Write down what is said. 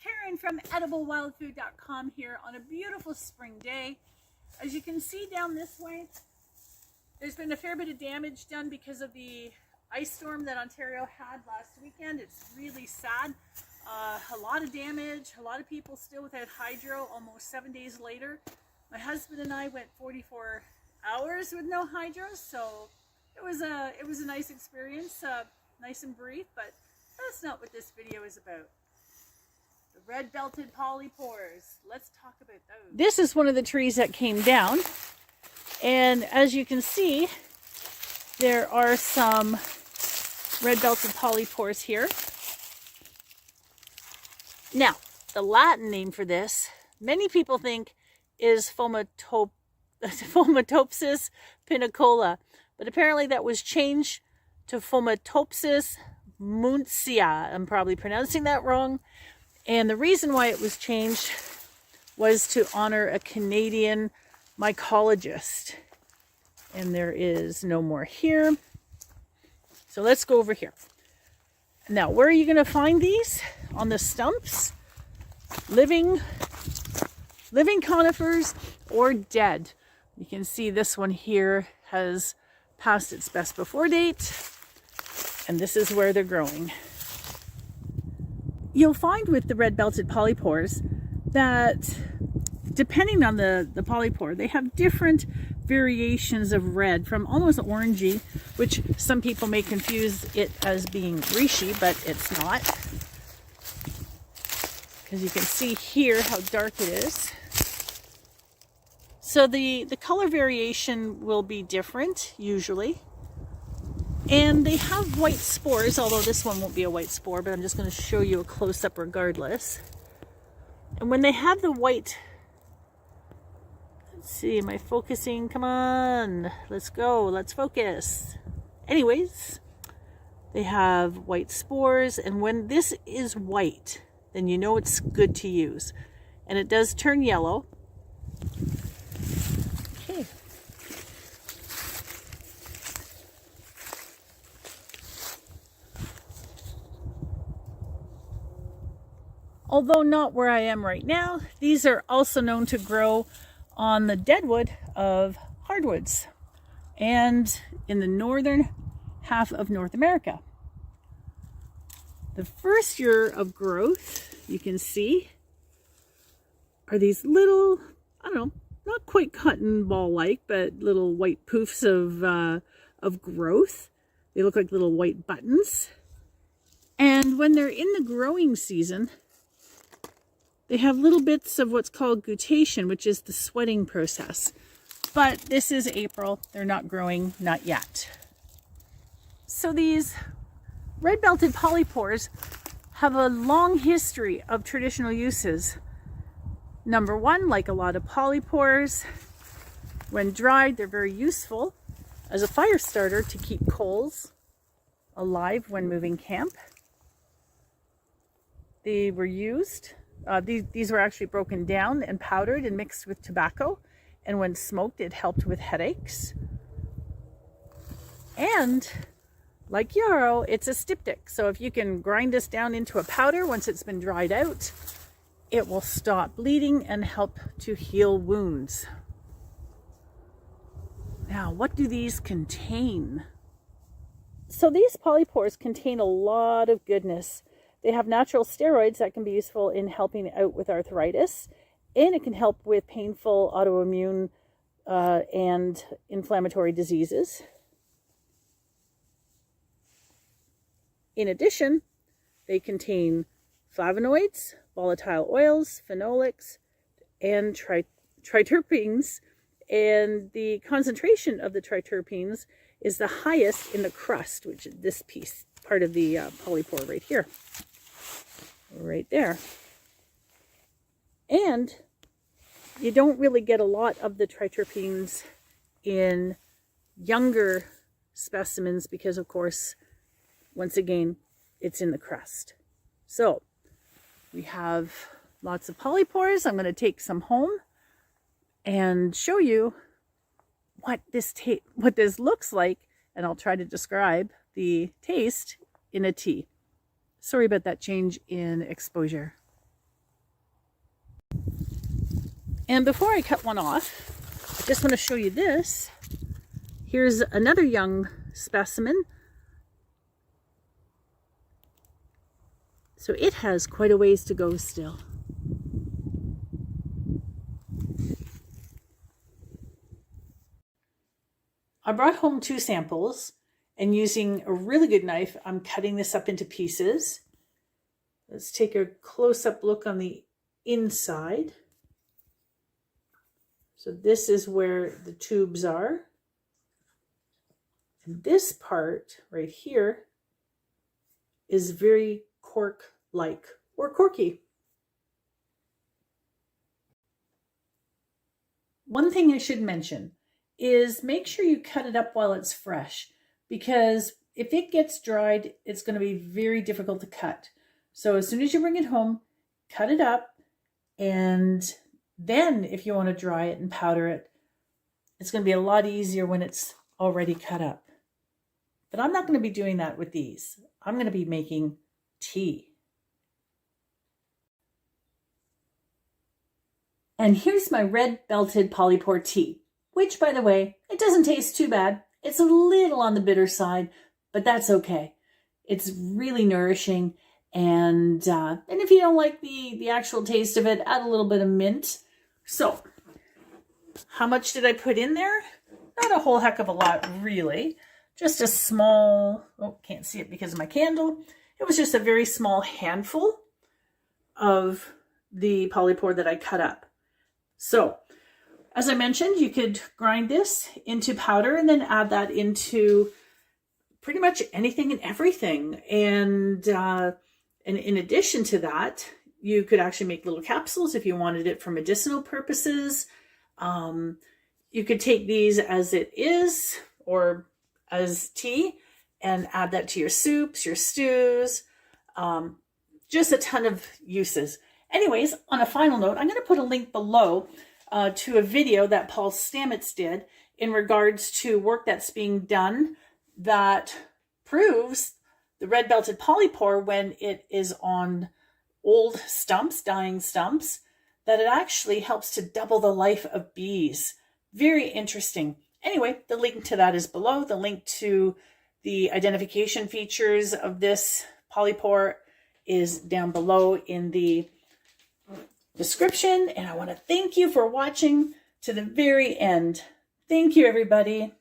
Karen from EdibleWildFood.com here on a beautiful spring day. As you can see down this way, there's been a fair bit of damage done because of the ice storm that Ontario had last weekend. It's really sad. A lot of damage, a lot of people still without hydro almost 7 days later. My husband and I went 44 hours with no hydro, so it was a nice experience, nice and brief, but that's not what this video is about. The red belted polypores. Let's talk about those. This is one of the trees that came down, and as you can see, there are some red belted polypores here. Now, the Latin name for this, many people think, is Fomatopsis pinicola, but apparently that was changed to Fomatopsis muncia. I'm probably pronouncing that wrong. And the reason why it was changed was to honor a Canadian mycologist. And there is no more here. So let's go over here. Now, where are you going to find these? On the stumps, living conifers, or dead. You can see this one here has passed its best before date, and this is where they're growing. You'll find with the red belted polypores that depending on the polypore, they have different variations of red, from almost orangey, which some people may confuse it as being reishi, but it's not. Because you can see here how dark it is. So the color variation will be different, usually. And they have white spores, although this one won't be a white spore, but I'm just going to show you a close-up regardless. And when they have the white... Let's see, am I focusing? Come on, let's go, let's focus. Anyways, they have white spores, and when this is white, then you know it's good to use. And it does turn yellow. Okay. Although not where I am right now, these are also known to grow on the deadwood of hardwoods and in the northern half of North America. The first year of growth, you can see, are these little, I don't know, not quite cotton ball-like, but little white poofs of growth. They look like little white buttons. And when they're in the growing season, they have little bits of what's called guttation, which is the sweating process. But this is April. They're not growing, not yet. So these red belted polypores have a long history of traditional uses. Number one, like a lot of polypores, when dried, they're very useful as a fire starter to keep coals alive when moving camp. They were used. These were actually broken down and powdered and mixed with tobacco, and when smoked it helped with headaches. And like yarrow, it's a styptic, so if you can grind this down into a powder once it's been dried out, it will stop bleeding and help to heal wounds. Now, what do these contain? So these polypores contain a lot of goodness. They have natural steroids that can be useful in helping out with arthritis, and it can help with painful autoimmune and inflammatory diseases. In addition, they contain flavonoids, volatile oils, phenolics, and triterpenes, and the concentration of the triterpenes is the highest in the crust, which is this piece, part of the polypore right here. Right there. And you don't really get a lot of the triterpenes in younger specimens because, of course, once again, it's in the crust. So we have lots of polypores. I'm going to take some home and show you what this looks like, and I'll try to describe the taste in a tea. Sorry about that change in exposure. And before I cut one off, I just want to show you this. Here's another young specimen. So it has quite a ways to go still. I brought home 2 samples, and using a really good knife, I'm cutting this up into pieces. Let's take a close-up look on the inside. So this is where the tubes are. And this part right here is very cork-like or corky. One thing I should mention is make sure you cut it up while it's fresh, because if it gets dried, it's going to be very difficult to cut. So as soon as you bring it home, cut it up, and then if you want to dry it and powder it, it's going to be a lot easier when it's already cut up. But I'm not going to be doing that with these. I'm going to be making tea. And here's my red belted polypore tea, which, by the way, it doesn't taste too bad. It's a little on the bitter side, but that's okay. It's really nourishing. And if you don't like the actual taste of it, add a little bit of mint. So, how much did I put in there? Not a whole heck of a lot, really. Just a small, oh, can't see it because of my candle. It was just a very small handful of the polypore that I cut up. So, as I mentioned, you could grind this into powder and then add that into pretty much anything and everything. And in addition to that, you could actually make little capsules if you wanted it for medicinal purposes. You could take these as it is or as tea and add that to your soups, your stews, just a ton of uses. Anyways, on a final note, I'm going to put a link below to a video that Paul Stamets did in regards to work that's being done that proves the red belted polypore, when it is on old stumps, dying stumps, that it actually helps to double the life of bees. Very interesting. Anyway, the link to that is below. The link to the identification features of this polypore is down below in the description. And I want to thank you for watching to the very end. Thank you, everybody.